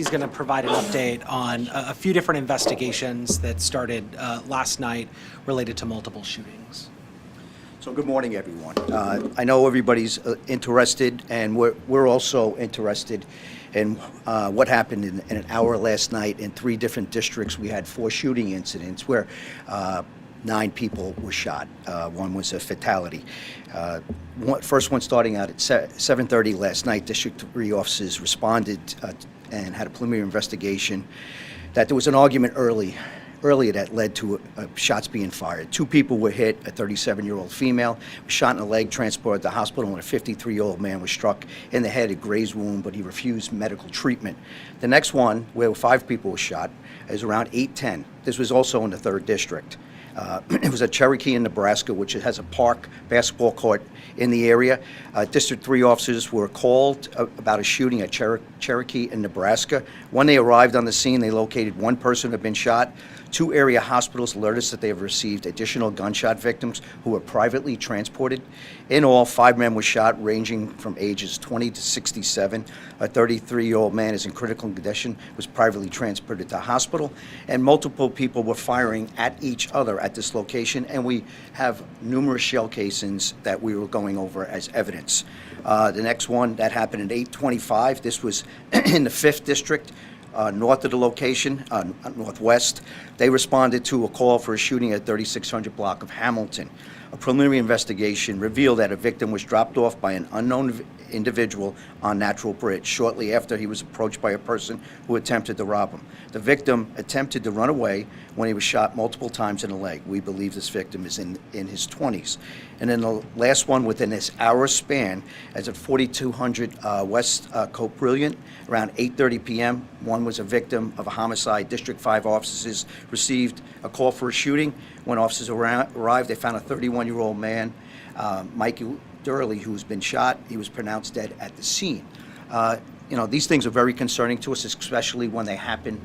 he's going to provide an update on a few different investigations that started last night related to multiple shootings. So good morning, everyone. I know everybody's interested, and we're also interested in what happened in an hour last night in 3 different districts. We had 4 shooting incidents where 9 people were shot. One was a fatality. First one starting out at 7:30 last night. District 3 officers responded and had a preliminary investigation that there was an argument earlier that led to shots being fired. 2 people were hit. A 37-year-old female was shot in the leg, transported to the hospital, and a 53-year-old man was struck in the head, a grazed wound, but he refused medical treatment. The next one, where 5 people were shot, is around 8:10. This was also in the 3rd district. It was at Cherokee in Nebraska, which has a park basketball court in the area. District 3 officers were called about a shooting at Cherokee in Nebraska. When they arrived on the scene, they located 1 person who had been shot. 2 area hospitals alerted us that they have received additional gunshot victims who were privately transported. In all, 5 men were shot, ranging from ages 20 to 67. A 33-year-old man is in critical condition, was privately transported to hospital, and multiple people were firing at each other at this location, and we have numerous shell casings that we were going over as evidence. The next one that happened at 8:25, this was in the 5th district. North of the location, northwest, they responded to a call for a shooting at 3600 block of Hamilton. A preliminary investigation revealed that a victim was dropped off by an unknown individual on Natural Bridge shortly after he was approached by a person who attempted to rob him. The victim attempted to run away when he was shot multiple times in the leg. We believe this victim is in his 20s. And then the last one within this hour span, as at 4200 West Cote Brilliant, around 8:30 p.m., one was a victim of a homicide. District 5 officers received a call for a shooting. When officers arrived, they found a 31-year-old man, Michael Durley, who's been shot. He was pronounced dead at the scene. You know, these things are very concerning to us, especially when they happen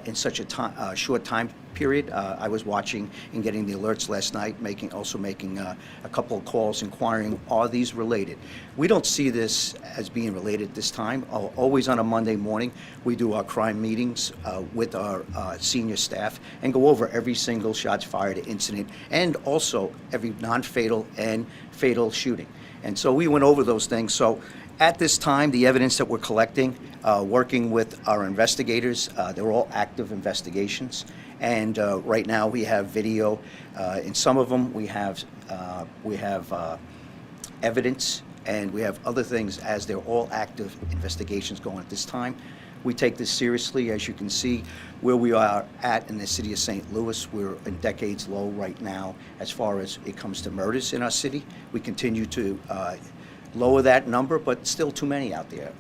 in such a short time period. I was watching and getting the alerts last night, also making a couple of calls inquiring, are these related? We don't see this as being related this time. Always on a Monday morning, we do our crime meetings with our senior staff and go over every single shots fired incident and also every non-fatal and fatal shooting. And so we went over those things. So at this time, the evidence that we're collecting, working with our investigators, they're all active investigations. And right now we have video. In some of them we have evidence, and we have other things as they're all active investigations going at this time. We take this seriously. As you can see, where we are at in the city of St. Louis, we're in decades low right now as far as it comes to murders in our city. We continue to lower that number, but still too many out there.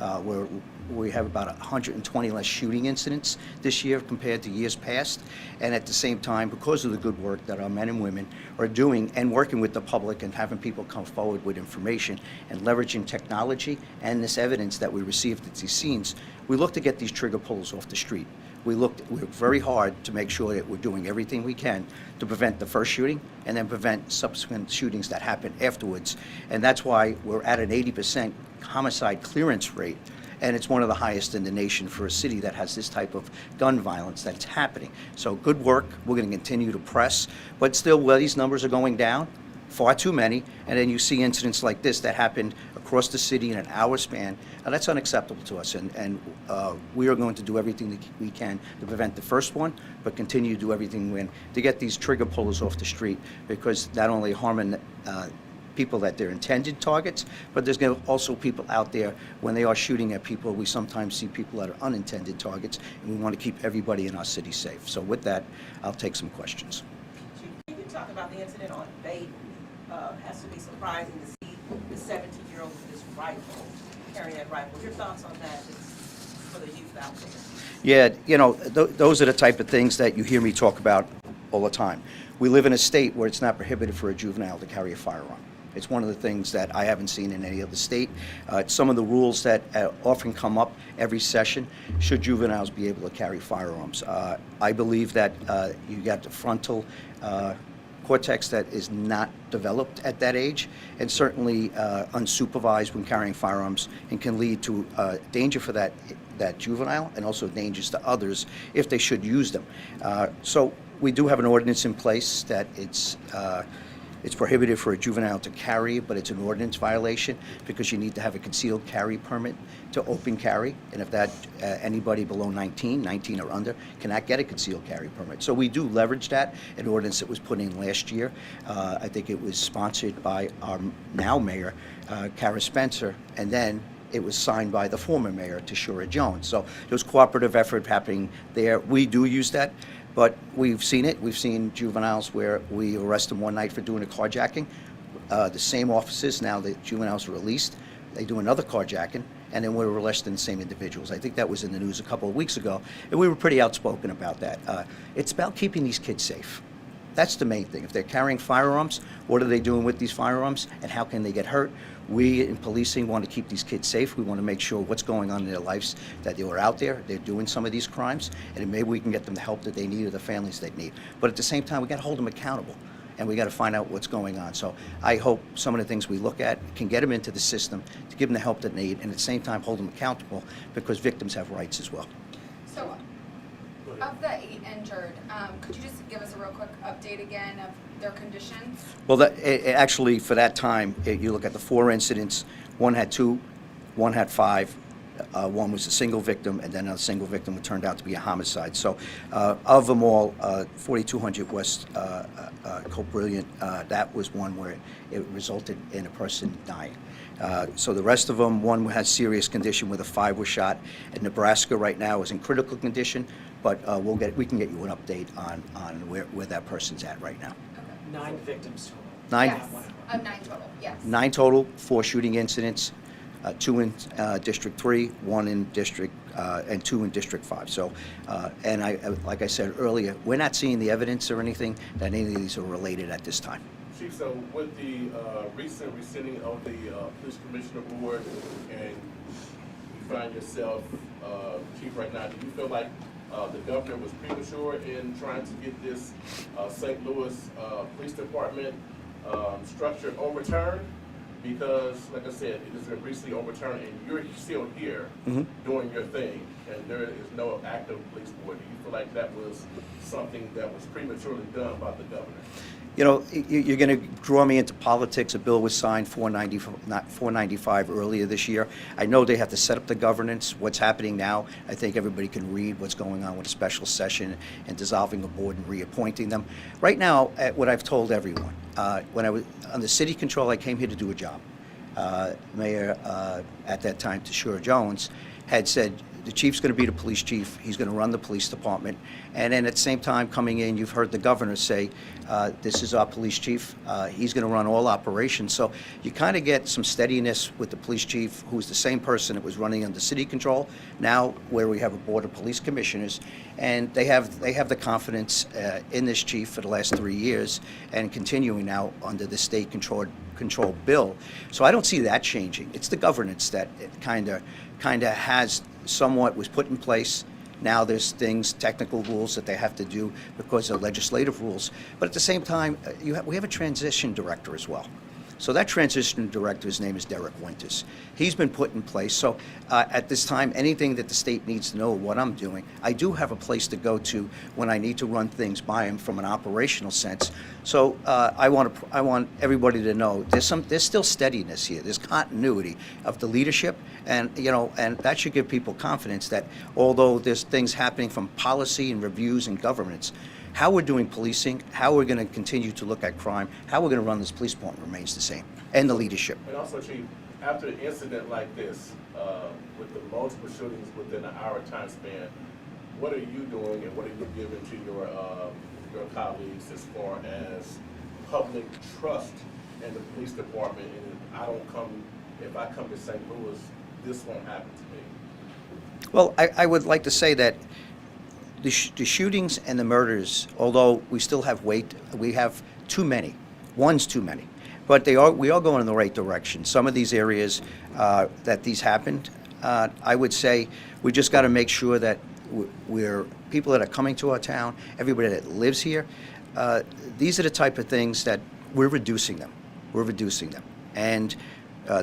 We have about 120 less shooting incidents this year compared to years past. And at the same time, because of the good work that our men and women are doing and working with the public and having people come forward with information and leveraging technology and this evidence that we received at these scenes, we look to get these trigger pullers off the street. We worked very hard to make sure that we're doing everything we can to prevent the first shooting and then prevent subsequent shootings that happen afterwards. And that's why we're at an 80% homicide clearance rate. And it's one of the highest in the nation for a city that has this type of gun violence that's happening. So good work. We're going to continue to press. But still, where these numbers are going down, far too many, and then you see incidents like this that happened across the city in an hour span, and that's unacceptable to us. And we are going to do everything that we can to prevent the first one, but continue to do everything we can to get these trigger pullers off the street, because not only harming people that they're intended targets, but there's also people out there when they are shooting at people. We sometimes see people that are unintended targets, and we want to keep everybody in our city safe. So with that, I'll take some questions. You can talk about the incident on Bay. Has to be surprising to see the 17-year-old with this rifle, carrying that rifle. Your thoughts on that for the youth out there? Yeah, you know, those are the type of things that you hear me talk about all the time. We live in a state where it's not prohibited for a juvenile to carry a firearm. It's one of the things that I haven't seen in any other state. Some of the rules that often come up every session, should juveniles be able to carry firearms? I believe that you got the frontal cortex that is not developed at that age, and certainly unsupervised when carrying firearms, and can lead to danger for that juvenile, and also dangers to others if they should use them. So we do have an ordinance in place that it's prohibited for a juvenile to carry, but it's an ordinance violation because you need to have a concealed carry permit to open carry. And if that, anybody below 19 or under, cannot get a concealed carry permit. So we do leverage that, an ordinance that was put in last year. I think it was sponsored by our now mayor, Kara Spencer, and then it was signed by the former mayor, Tashura Jones. So there was cooperative effort happening there. We do use that. But we've seen it. We've seen juveniles where we arrest them one night for doing a carjacking. The same officers, now the juveniles are released, they do another carjacking, and then we're arresting the same individuals. I think that was in the news a couple of weeks ago, and we were pretty outspoken about that. It's about keeping these kids safe. That's the main thing. If they're carrying firearms, what are they doing with these firearms, and how can they get hurt? We in policing want to keep these kids safe. We want to make sure what's going on in their lives, that they were out there, they're doing some of these crimes, and maybe we can get them the help that they need or the families they need. But at the same time, we got to hold them accountable, and we got to find out what's going on. So I hope some of the things we look at can get them into the system to give them the help that they need, and at the same time hold them accountable, because victims have rights as well. So, of the 8 injured, could you just give us a real quick update again of their conditions? Well, actually, for that time, you look at the 4 incidents, one had 2, one had 5, one was a single victim, and then a single victim turned out to be a homicide. So of them all, 4200 West Cope Brilliant, that was one where it resulted in a person dying. So the rest of them, one has serious condition where the 5 was shot. And Nebraska right now is in critical condition, but we can get you an update on where that person's at right now. 9 victims total. 9? Yes, 9 total, yes. 9 total, 4 shooting incidents, 2 in District 3, 1 in District, and 2 in District 5. So, and like I said earlier, we're not seeing the evidence or anything that any of these are related at this time. Chief, so with the recent rescinding of the police commissioner board, and you find yourself chief right now, do you feel like the governor was premature in trying to get this St. Louis Police Department structure overturned? Because, like I said, it has been recently overturned, and you're still here doing your thing, and there is no active police board. Do you feel like that was something that was prematurely done by the governor? You know, you're going to draw me into politics. A bill was signed, 495 earlier this year. I know they have to set up the governance. What's happening now, I think everybody can read what's going on with a special session and dissolving a board and reappointing them. Right now, what I've told everyone, when I was on the city control, I came here to do a job. Mayor, at that time, Tashura Jones, had said, the chief's going to be the police chief. He's going to run the police department. And then at the same time, coming in, you've heard the governor say, this is our police chief. He's going to run all operations. So you kind of get some steadiness with the police chief, who's the same person that was running under city control, now where we have a board of police commissioners. And they have the confidence in this chief for the last 3 years, and continuing now under the state control bill. So I don't see that changing. It's the governance that kind of has somewhat was put in place. Now there's things, technical rules that they have to do because of legislative rules. But at the same time, we have a transition director as well. So that transition director, his name is Derek Winters. He's been put in place. So at this time, anything that the state needs to know what I'm doing, I do have a place to go to when I need to run things by him from an operational sense. So I want everybody to know there's still steadiness here. There's continuity of the leadership, and and that should give people confidence that although there's things happening from policy and reviews and governance, how we're doing policing, how we're going to continue to look at crime, how we're going to run this police department remains the same, and the leadership. And also, Chief, after an incident like this, with the multiple shootings within an hour time span, what are you doing and what are you giving to your colleagues as far as public trust in the police department? And if I come to St. Louis, this won't happen to me. Well, I would like to say that the shootings and the murders, although we still have we have too many. One's too many. But we are going in the right direction. Some of these areas that these happened, I would say we just got to make sure that we're people that are coming to our town, everybody that lives here, these are the type of things that we're reducing them. We're reducing them. And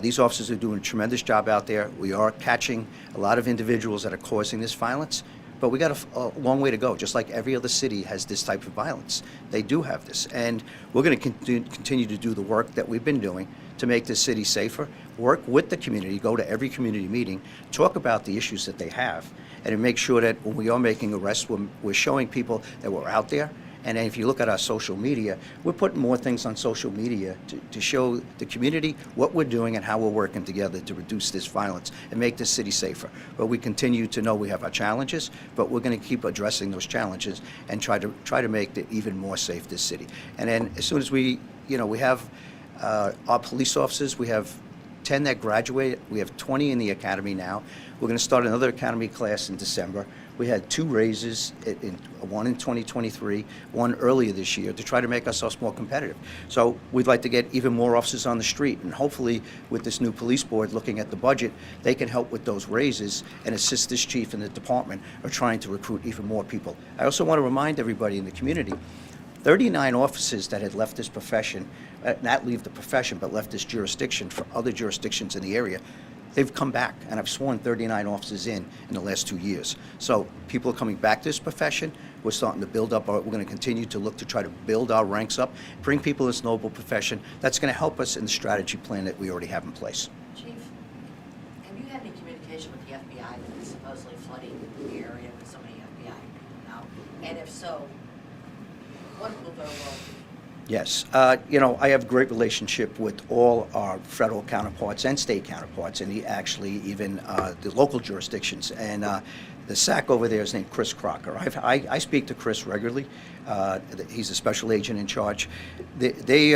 these officers are doing a tremendous job out there. We are catching a lot of individuals that are causing this violence, but we got a long way to go. Just like every other city has this type of violence, they do have this. And we're going to continue to do the work that we've been doing to make this city safer, work with the community, go to every community meeting, talk about the issues that they have, and to make sure that when we are making arrests, we're showing people that we're out there. And then if you look at our social media, we're putting more things on social media to show the community what we're doing and how we're working together to reduce this violence and make this city safer. But we continue to know we have our challenges, but we're going to keep addressing those challenges and try to make it even more safe, this city. And then as soon as we have our police officers, we have 10 that graduate. We have 20 in the academy now. We're going to start another academy class in December. We had 2 raises, one in 2023, one earlier this year, to try to make ourselves more competitive. So we'd like to get even more officers on the street, and hopefully with this new police board looking at the budget, they can help with those raises and assist this chief and the department are trying to recruit even more people. I also want to remind everybody in the community, 39 officers that had left this profession, not leave the profession, but left this jurisdiction for other jurisdictions in the area, they've come back, and I've sworn 39 officers in the last 2 years. So people are coming back to this profession. We're starting to build up. We're going to continue to look to try to build our ranks up, bring people in this noble profession. That's going to help us in the strategy plan that we already have in place. Chief, have you had any communication with the FBI that is supposedly flooding the area with so many FBI people now? And if so, what will their role be? Yes. I have a great relationship with all our federal counterparts and state counterparts, and even the local jurisdictions. And the SAC over there is named Chris Crocker. I speak to Chris regularly. He's a special agent in charge. They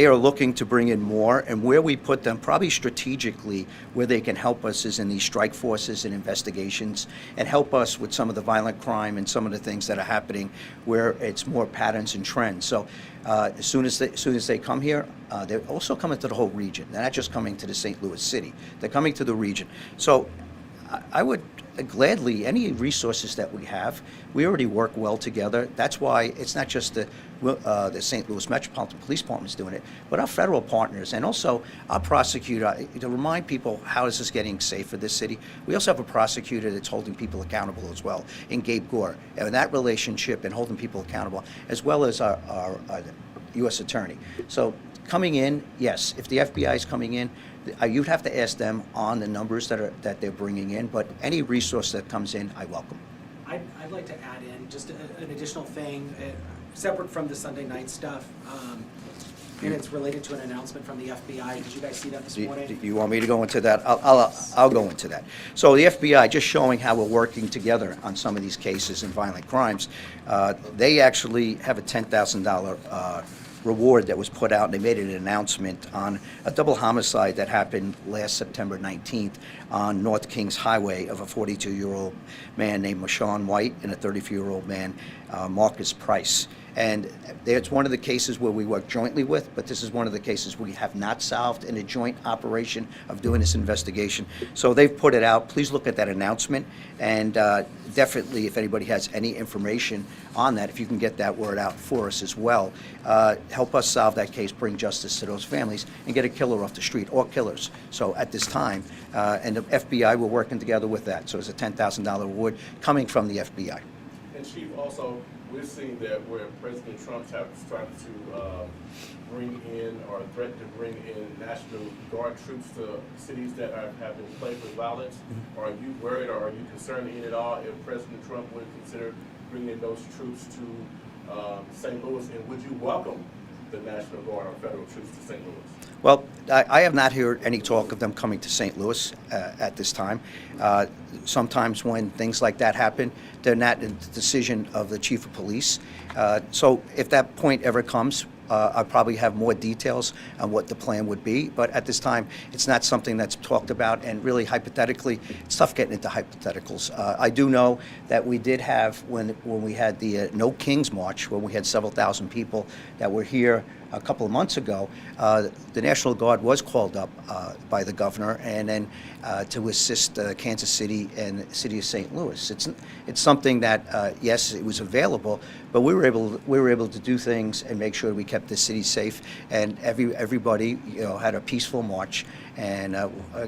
are looking to bring in more, and where we put them, probably strategically, where they can help us is in these strike forces and investigations, and help us with some of the violent crime and some of the things that are happening where it's more patterns and trends. So as soon as they come here, they're also coming to the whole region. They're not just coming to the St. Louis city. They're coming to the region. So I would gladly, any resources that we have, we already work well together. That's why it's not just the St. Louis Metropolitan Police Department is doing it, but our federal partners and also our prosecutor, to remind people how is this getting safe for this city. We also have a prosecutor that's holding people accountable as well, in Gabe Gore. And that relationship and holding people accountable, as well as our U.S. attorney. So coming in, yes, if the FBI is coming in, you'd have to ask them on the numbers that they're bringing in, but any resource that comes in, I welcome. I'd like to add in just an additional thing, separate from the Sunday night stuff, and it's related to an announcement from the FBI. Did you guys see that this morning? Do you want me to go into that? I'll go into that. So the FBI, just showing how we're working together on some of these cases and violent crimes, they actually have a $10,000 reward that was put out, and they made an announcement on a double homicide that happened last September 19th on North Kings Highway of a 42-year-old man named Marshawn White and a 34-year-old man, Marcus Price. And it's one of the cases where we work jointly with, but this is one of the cases we have not solved in a joint operation of doing this investigation. So they've put it out. Please look at that announcement, and definitely if anybody has any information on that, if you can get that word out for us as well, help us solve that case, bring justice to those families, and get a killer off the street, or killers. So at this time, and the FBI, we're working together with that. So it's a $10,000 reward coming from the FBI. And Chief, also, we're seeing that where President Trump has started to bring in or threaten to bring in National Guard troops to cities that have been plagued with violence. Are you worried or are you concerned in at all if President Trump would consider bringing in those troops to St. Louis? And would you welcome the National Guard or federal troops to St. Louis? Well, I have not heard any talk of them coming to St. Louis at this time. Sometimes when things like that happen, they're not in the decision of the chief of police. So if that point ever comes, I'll probably have more details on what the plan would be. But at this time, it's not something that's talked about. And really, hypothetically, it's tough getting into hypotheticals. I do know that we did have, when we had the No Kings March, when we had several thousand people that were here a couple of months ago, the National Guard was called up by the governor, and then to assist Kansas City and the city of St. Louis. It's something that yes, it was available, but we were able to do things and make sure we kept the city safe, and everybody had a peaceful march, and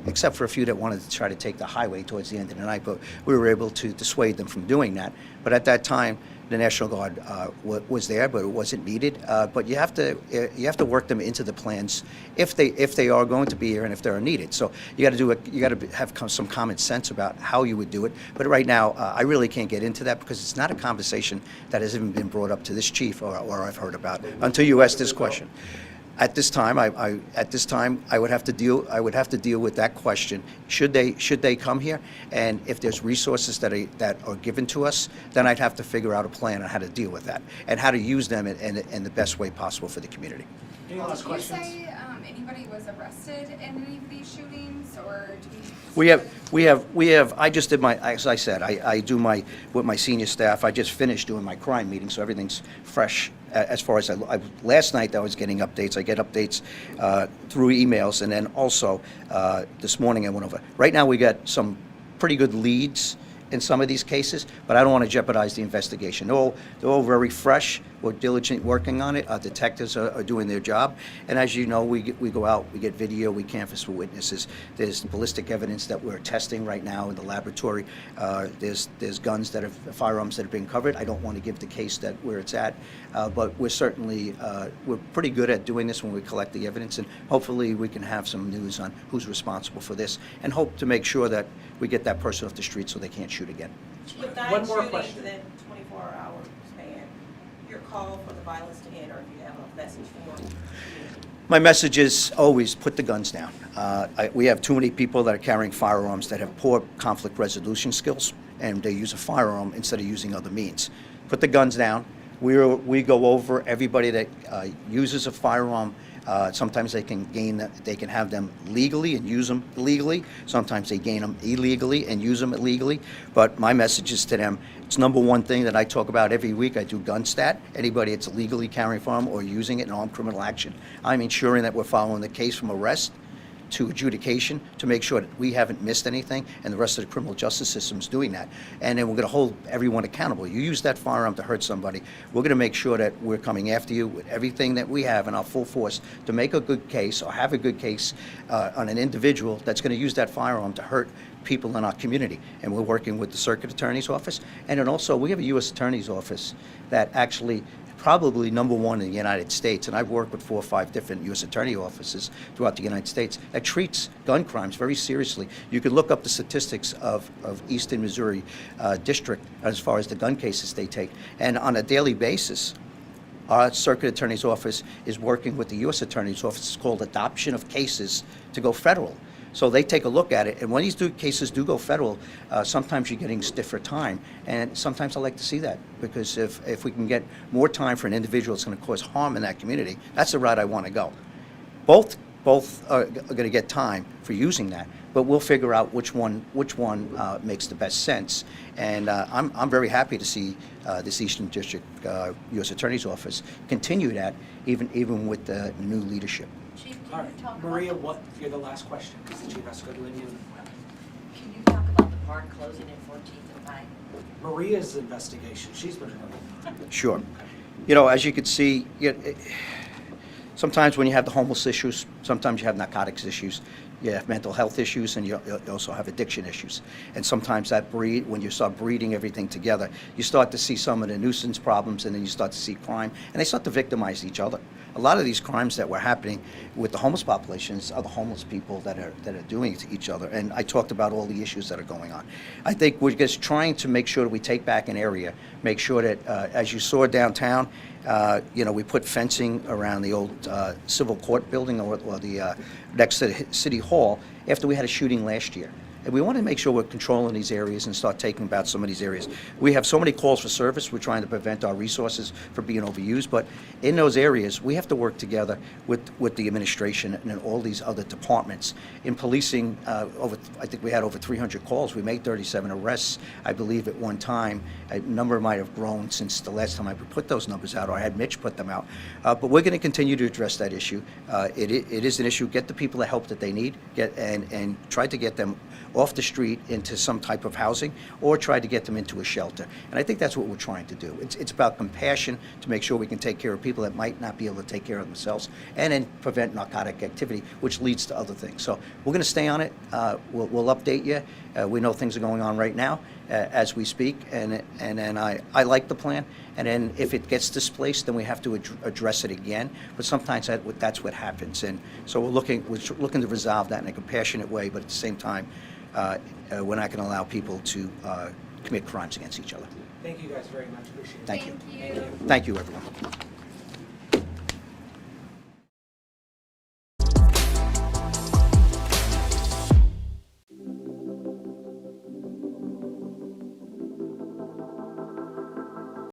except for a few that wanted to try to take the highway towards the end of the night, but we were able to dissuade them from doing that. But at that time, the National Guard was there, but it wasn't needed. But you have to work them into the plans if they are going to be here and if they are needed. So you got to do it. You got to have some common sense about how you would do it. But right now, I really can't get into that because it's not a conversation that has even been brought up to this chief or I've heard about until you asked this question. At this time, I would have to deal with that question. Should they come here, and if there's resources that are given to us, then I'd have to figure out a plan on how to deal with that and how to use them in the best way possible for the community. Any last Did you questions? say anybody was arrested in any of these shootings, or do We have, I just did as I said, I do with my senior staff, I just finished doing my crime meeting, so everything's fresh. As far as last night I was getting updates. I get updates through emails, and then also this morning I went over. Right now we got some pretty good leads in some of these cases, but I don't want to jeopardize the investigation. They're all very fresh. We're diligent working on it. Our detectives are doing their job. And as you know, we go out, we get video, we canvass for witnesses. There's ballistic evidence that we're testing right now in the laboratory. There's guns firearms that have been covered. I don't want to give the case where it's at, but we're certainly, we're pretty good at doing this when we collect the evidence, and hopefully we can have some news on who's responsible for this, and hope to make sure that we get that person off the street so they can't shoot again. With One 9 more shootings question. in 24-hour span, your call for the violence to end, or if you have a message for them? My message is always put the guns down. We have too many people that are carrying firearms that have poor conflict resolution skills, and they use a firearm instead of using other means. Put the guns down. We go over everybody that uses a firearm. Sometimes they can have them legally and use them illegally. Sometimes they gain them illegally and use them illegally. But my message is to them, it's number one thing that I talk about every week. I do gun stat. Anybody that's illegally carrying a firearm or using it in armed criminal action, I'm ensuring that we're following the case from arrest to adjudication to make sure that we haven't missed anything, and the rest of the criminal justice system is doing that. And then we're going to hold everyone accountable. You use that firearm to hurt somebody, we're going to make sure that we're coming after you with everything that we have in our full force to make a good case or have a good case on an individual that's going to use that firearm to hurt people in our community. And we're working with the Circuit Attorney's Office, and then also we have a U.S. Attorney's Office that actually probably number one in the United States, and I've worked with 4 or 5 different U.S. Attorney offices throughout the United States that treats gun crimes very seriously. You can look up the statistics of Eastern Missouri District as far as the gun cases they take, and on a daily basis, our Circuit Attorney's Office is working with the U.S. Attorney's Office. It's called adoption of cases to go federal. So they take a look at it, and when these cases do go federal, sometimes you're getting stiffer time, and sometimes I like to see that, because if we can get more time for an individual that's going to cause harm in that community, that's the route I want to go. Both are going to get time for using that, but we'll figure out which one makes the best sense. And I'm very happy to see this Eastern District U.S. Attorney's Office continue that, even with the new leadership. Chief, All can you right, talk about? Maria, you're the last question, because the chief has to go to Indian. Can you talk about the park closing at 14th and Pine? Maria's investigation, she's been involved. Sure. As you can see, sometimes when you have the homeless issues, sometimes you have narcotics issues, you have mental health issues, and you also have addiction issues. And sometimes when you start breeding everything together, you start to see some of the nuisance problems, and then you start to see crime, and they start to victimize each other. A lot of these crimes that were happening with the homeless populations are the homeless people that are doing it to each other. And I talked about all the issues that are going on. I think we're just trying to make sure that we take back an area, make sure that, as you saw downtown, we put fencing around the old civil court building or the next to the City Hall after we had a shooting last year. And we want to make sure we're controlling these areas and start taking about some of these areas. We have so many calls for service. We're trying to prevent our resources from being overused. But in those areas, we have to work together with the administration and all these other departments. In policing, I think we had over 300 calls. We made 37 arrests, I believe, at one time. A number might have grown since the last time I put those numbers out, or I had Mitch put them out. But we're going to continue to address that issue. It is an issue. Get the people the help that they need, and try to get them off the street into some type of housing, or try to get them into a shelter. And I think that's what we're trying to do. It's about compassion to make sure we can take care of people that might not be able to take care of themselves, and then prevent narcotic activity, which leads to other things. So we're going to stay on it. We'll update you. We know things are going on right now as we speak, and then I like the plan. And then if it gets displaced, then we have to address it again. But sometimes that's what happens. And so we're looking to resolve that in a compassionate way, but at the same time, we're not going to allow people to commit crimes against each other. Thank you guys very much, appreciate it. Thank you. Thank you. Thank you, everyone.